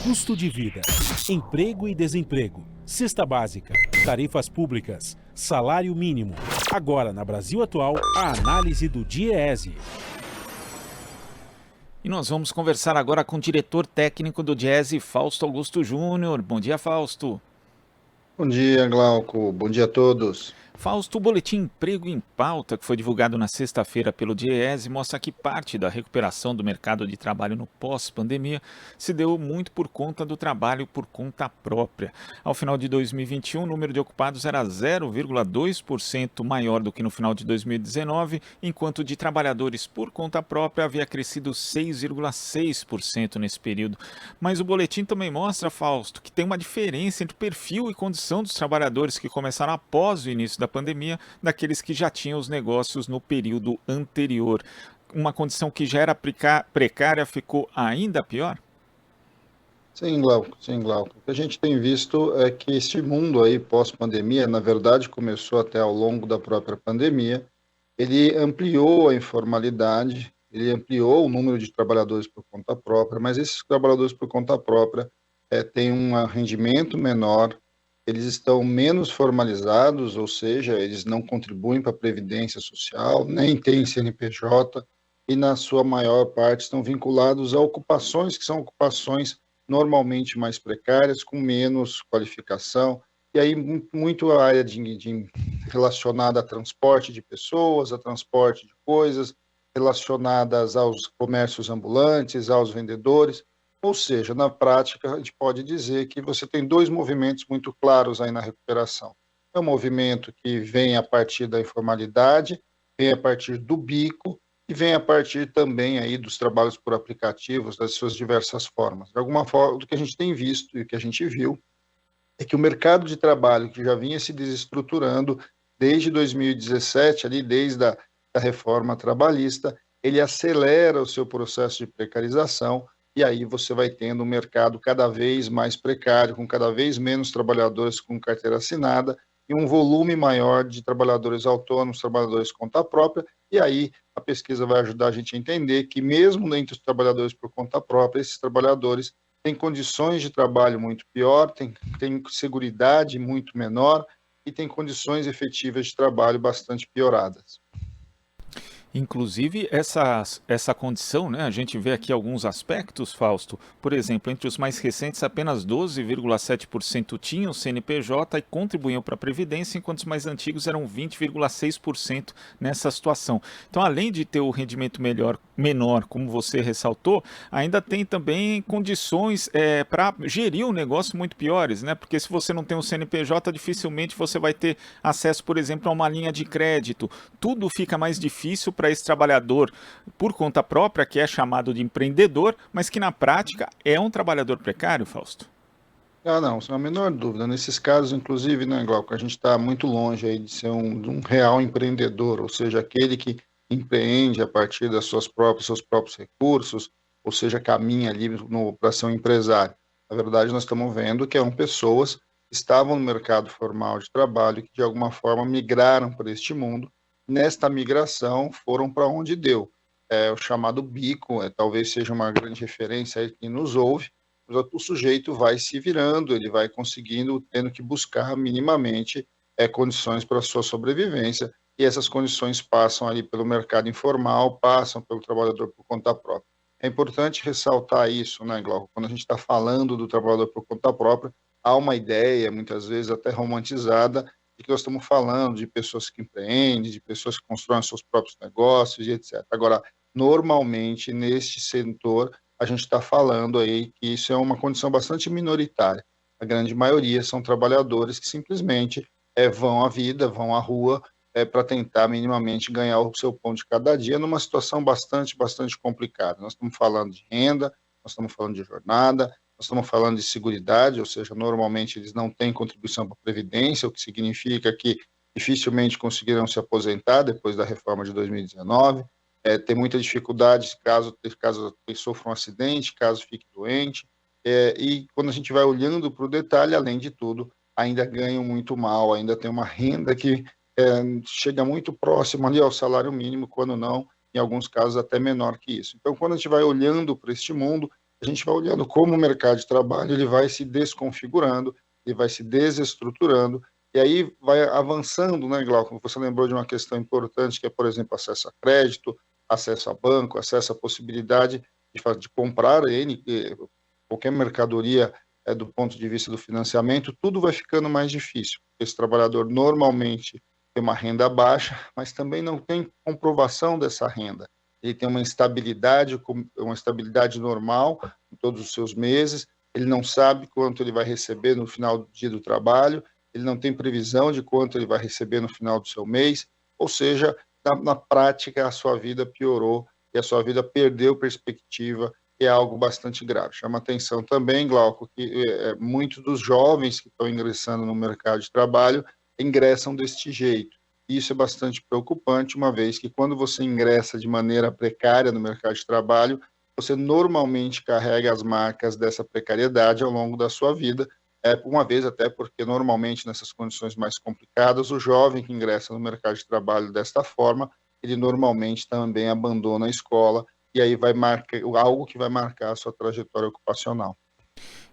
Custo de vida, emprego e desemprego, cesta básica, tarifas públicas, salário mínimo. Agora, na Brasil Atual, a análise do Diese. E nós vamos conversar agora com o diretor técnico do Diese, Fausto Augusto Júnior. Bom dia, Fausto. Bom dia, Glauco. Bom dia a todos. Fausto, o boletim Emprego em Pauta, que foi divulgado na sexta-feira pelo Diese, mostra que parte da recuperação do mercado de trabalho no pós-pandemia se deu muito por conta do trabalho por conta própria. Ao final de 2021, o número de ocupados era 0,2% maior do que no final de 2019, enquanto de trabalhadores por conta própria havia crescido 6,6% nesse período. Mas o boletim também mostra, Fausto, que tem uma diferença entre o perfil e condição dos trabalhadores que começaram após o início da pandemia, daqueles que já tinham os negócios no período anterior. Uma condição que já era precária ficou ainda pior? Sim, Glauco, sim, Glauco. O que a gente tem visto é que esse mundo aí pós-pandemia, na verdade, começou até ao longo da própria pandemia, ele ampliou a informalidade, ele ampliou o número de trabalhadores por conta própria, mas esses trabalhadores por conta própria têm um rendimento menor, eles estão menos formalizados, ou seja, eles não contribuem para a Previdência Social, nem têm CNPJ, e na sua maior parte estão vinculados a ocupações que são ocupações normalmente mais precárias, com menos qualificação, e aí muito a área relacionada a transporte de pessoas, a transporte de coisas, relacionadas aos comércios ambulantes, aos vendedores. Ou seja, na prática, a gente pode dizer que você tem dois movimentos muito claros aí na recuperação. É um movimento que vem a partir da informalidade, vem a partir do bico e vem a partir também aí dos trabalhos por aplicativos, das suas diversas formas. De alguma forma, o que a gente tem visto e o que a gente viu é que o mercado de trabalho, que já vinha se desestruturando desde 2017, ali desde a reforma trabalhista, ele acelera o seu processo de precarização, e aí você vai tendo um mercado cada vez mais precário, com cada vez menos trabalhadores com carteira assinada e um volume maior de trabalhadores autônomos, trabalhadores conta própria, e aí a pesquisa vai ajudar a gente a entender que mesmo entre os trabalhadores por conta própria, esses trabalhadores têm condições de trabalho muito pior, têm seguridade muito menor e têm condições efetivas de trabalho bastante pioradas. Inclusive, essa condição, né, a gente vê aqui alguns aspectos, Fausto. Por exemplo, entre os mais recentes, apenas 12,7% tinham CNPJ e contribuíam para a Previdência, enquanto os mais antigos eram 20,6% nessa situação. Então, além de ter o rendimento menor, como você ressaltou, ainda tem também condições para gerir o negócio muito piores, né? Porque se você não tem um CNPJ, dificilmente você vai ter acesso, por exemplo, a uma linha de crédito. Tudo fica mais difícil para esse trabalhador por conta própria, que é chamado de empreendedor, mas que na prática é um trabalhador precário, Fausto? Não, sem a menor dúvida. Nesses casos, inclusive, né, Glauco, a gente está muito longe aí de ser um real empreendedor, ou seja, aquele que empreende a partir seus próprios recursos, ou seja, caminha ali para ser um empresário. Na verdade, nós estamos vendo que pessoas que estavam no mercado formal de trabalho, que de alguma forma migraram para este mundo. Nesta migração, foram para onde deu. O chamado bico, talvez seja uma grande referência aí que nos ouve, mas o sujeito vai se virando, ele vai conseguindo, tendo que buscar minimamente condições para a sua sobrevivência, e essas condições passam ali pelo mercado informal, passam pelo trabalhador por conta própria. É importante ressaltar isso, né, Glauco? Quando a gente está falando do trabalhador por conta própria, há uma ideia, muitas vezes até romantizada, de que nós estamos falando de pessoas que empreendem, de pessoas que constroem seus próprios negócios e etc. Agora, normalmente, neste setor, a gente está falando aí que isso é uma condição bastante minoritária. A grande maioria são trabalhadores que simplesmente vão à vida, vão à rua para tentar minimamente ganhar o seu pão de cada dia numa situação bastante complicada. Nós estamos falando de renda, nós estamos falando de jornada, nós estamos falando de seguridade, ou seja, normalmente eles não têm contribuição para a Previdência, o que significa que dificilmente conseguirão se aposentar depois da reforma de 2019. Tem muita dificuldade caso ele sofra um acidente, caso fique doente, e quando a gente vai olhando para o detalhe, além de tudo, ainda ganham muito mal, ainda tem uma renda que chega muito próximo ali ao salário mínimo, quando não, em alguns casos, até menor que isso. Então, quando a gente vai olhando para este mundo, a gente vai olhando como o mercado de trabalho ele vai se desconfigurando, ele vai se desestruturando, e aí vai avançando, né, Glauco? Você lembrou de uma questão importante, que é, por exemplo, acesso a crédito, acesso a banco, acesso à possibilidade de comprar qualquer mercadoria do ponto de vista do financiamento, tudo vai ficando mais difícil. Esse trabalhador normalmente tem uma renda baixa, mas também não tem comprovação dessa renda. Ele tem uma instabilidade normal em todos os seus meses, ele não sabe quanto ele vai receber no final do dia do trabalho, ele não tem previsão de quanto ele vai receber no final do seu mês, ou seja, na prática a sua vida piorou e a sua vida perdeu perspectiva, é algo bastante grave. Chama atenção também, Glauco, que muitos dos jovens que estão ingressando no mercado de trabalho ingressam deste jeito. Isso é bastante preocupante, uma vez que quando você ingressa de maneira precária no mercado de trabalho, você normalmente carrega as marcas dessa precariedade ao longo da sua vida, uma vez até porque normalmente nessas condições mais complicadas, o jovem que ingressa no mercado de trabalho desta forma, ele normalmente também abandona a escola, e aí vai marcar algo que vai marcar a sua trajetória ocupacional.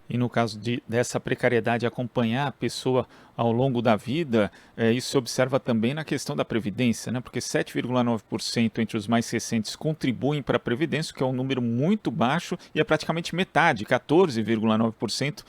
E no caso dessa precariedade acompanhar a pessoa ao longo da vida, isso se observa também na questão da Previdência, né? Porque 7,9% entre os mais recentes contribuem para a Previdência, que é um número muito baixo, e é praticamente metade, 14,9%,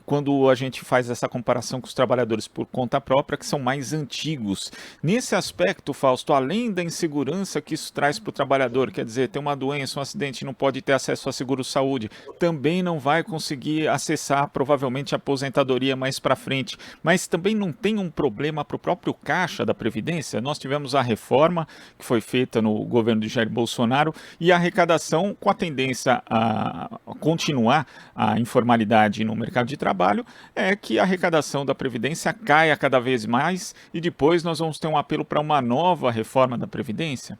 quando a gente faz essa comparação com os trabalhadores por conta própria, que são mais antigos. Nesse aspecto, Fausto, além da insegurança que isso traz para o trabalhador, quer dizer, tem uma doença, um acidente, não pode ter acesso a seguro-saúde, também não vai conseguir acessar provavelmente a aposentadoria mais para frente, mas também não tem um problema para o próprio caixa da Previdência. Nós tivemos a reforma que foi feita no governo de Jair Bolsonaro e a arrecadação com a tendência a continuar a informalidade no mercado de trabalho, é que a arrecadação da Previdência caia cada vez mais e depois nós vamos ter um apelo para uma nova reforma da Previdência?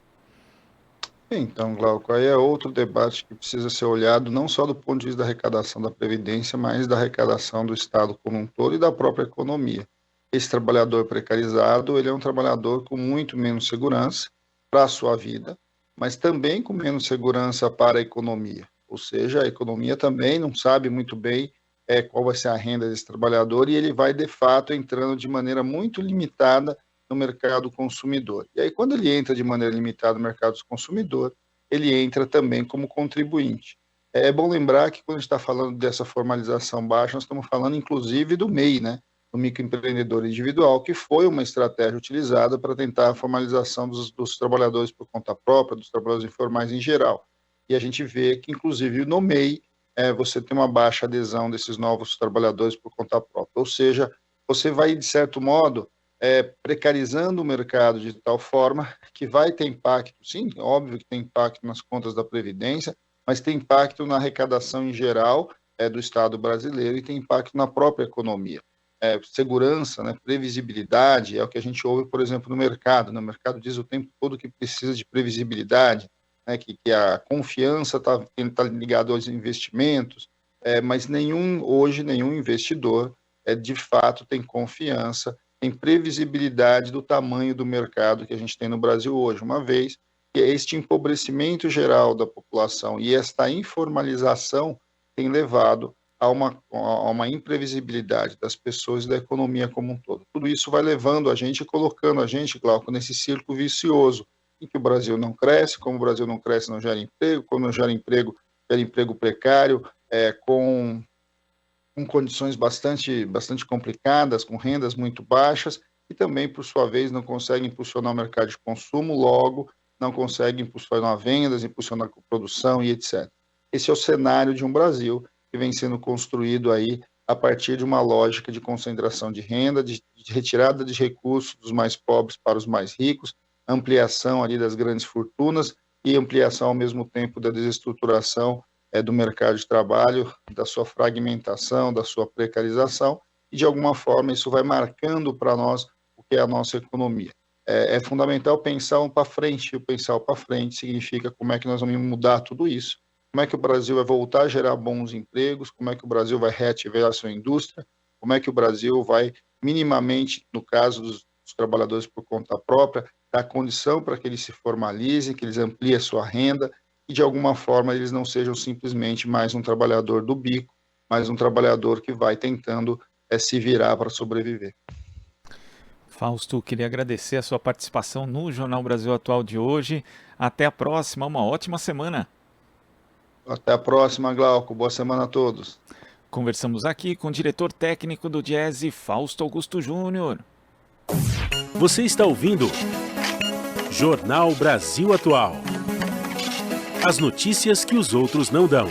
Então, Glauco, aí é outro debate que precisa ser olhado não só do ponto de vista da arrecadação da Previdência, mas da arrecadação do Estado como um todo e da própria economia. Esse trabalhador precarizado, ele é um trabalhador com muito menos segurança para a sua vida, mas também com menos segurança para a economia. Ou seja, a economia também não sabe muito bem qual vai ser a renda desse trabalhador e ele vai, de fato, entrando de maneira muito limitada no mercado consumidor. E aí, quando ele entra de maneira limitada no mercado consumidor, ele entra também como contribuinte. É bom lembrar que quando a gente está falando dessa formalização baixa, nós estamos falando inclusive do MEI, né? Do microempreendedor individual, que foi uma estratégia utilizada para tentar a formalização dos trabalhadores por conta própria, dos trabalhadores informais em geral. E a gente vê que, inclusive, no MEI, você tem uma baixa adesão desses novos trabalhadores por conta própria. Ou seja, você vai, de certo modo, precarizando o mercado de tal forma que vai ter impacto, sim, óbvio que tem impacto nas contas da Previdência, mas tem impacto na arrecadação em geral do Estado brasileiro e tem impacto na própria economia. Segurança, né, previsibilidade, é o que a gente ouve, por exemplo, no mercado. O mercado diz o tempo todo que precisa de previsibilidade, né, que a confiança está ligada aos investimentos, mas hoje nenhum investidor de fato tem confiança em previsibilidade do tamanho do mercado que a gente tem no Brasil hoje, uma vez que este empobrecimento geral da população e esta informalização tem levado a uma imprevisibilidade das pessoas e da economia como um todo. Tudo isso vai levando a gente, colocando a gente, Glauco, nesse círculo vicioso, em que o Brasil não cresce, como o Brasil não cresce, não gera emprego, como não gera emprego precário, com condições bastante complicadas, com rendas muito baixas, e também, por sua vez, não consegue impulsionar o mercado de consumo, logo não consegue impulsionar vendas, impulsionar a produção e etc. Esse é o cenário de um Brasil que vem sendo construído aí a partir de uma lógica de concentração de renda, de retirada de recursos dos mais pobres para os mais ricos, ampliação ali das grandes fortunas e ampliação ao mesmo tempo da desestruturação do mercado de trabalho, da sua fragmentação, da sua precarização, e de alguma forma isso vai marcando para nós o que é a nossa economia. É fundamental pensar para frente, e pensar para frente significa como é que nós vamos mudar tudo isso, como é que o Brasil vai voltar a gerar bons empregos, como é que o Brasil vai reativar a sua indústria, como é que o Brasil vai minimamente, no caso dos trabalhadores por conta própria, dar condição para que eles se formalizem, que eles ampliem a sua renda, que de alguma forma eles não sejam simplesmente mais um trabalhador do bico, mais um trabalhador que vai tentando se virar para sobreviver. Fausto, queria agradecer a sua participação no Jornal Brasil Atual de hoje. Até a próxima, uma ótima semana. Até a próxima, Glauco. Boa semana a todos. Conversamos aqui com o diretor técnico do Diese, Fausto Augusto Júnior. Você está ouvindo Jornal Brasil Atual. As notícias que os outros não dão.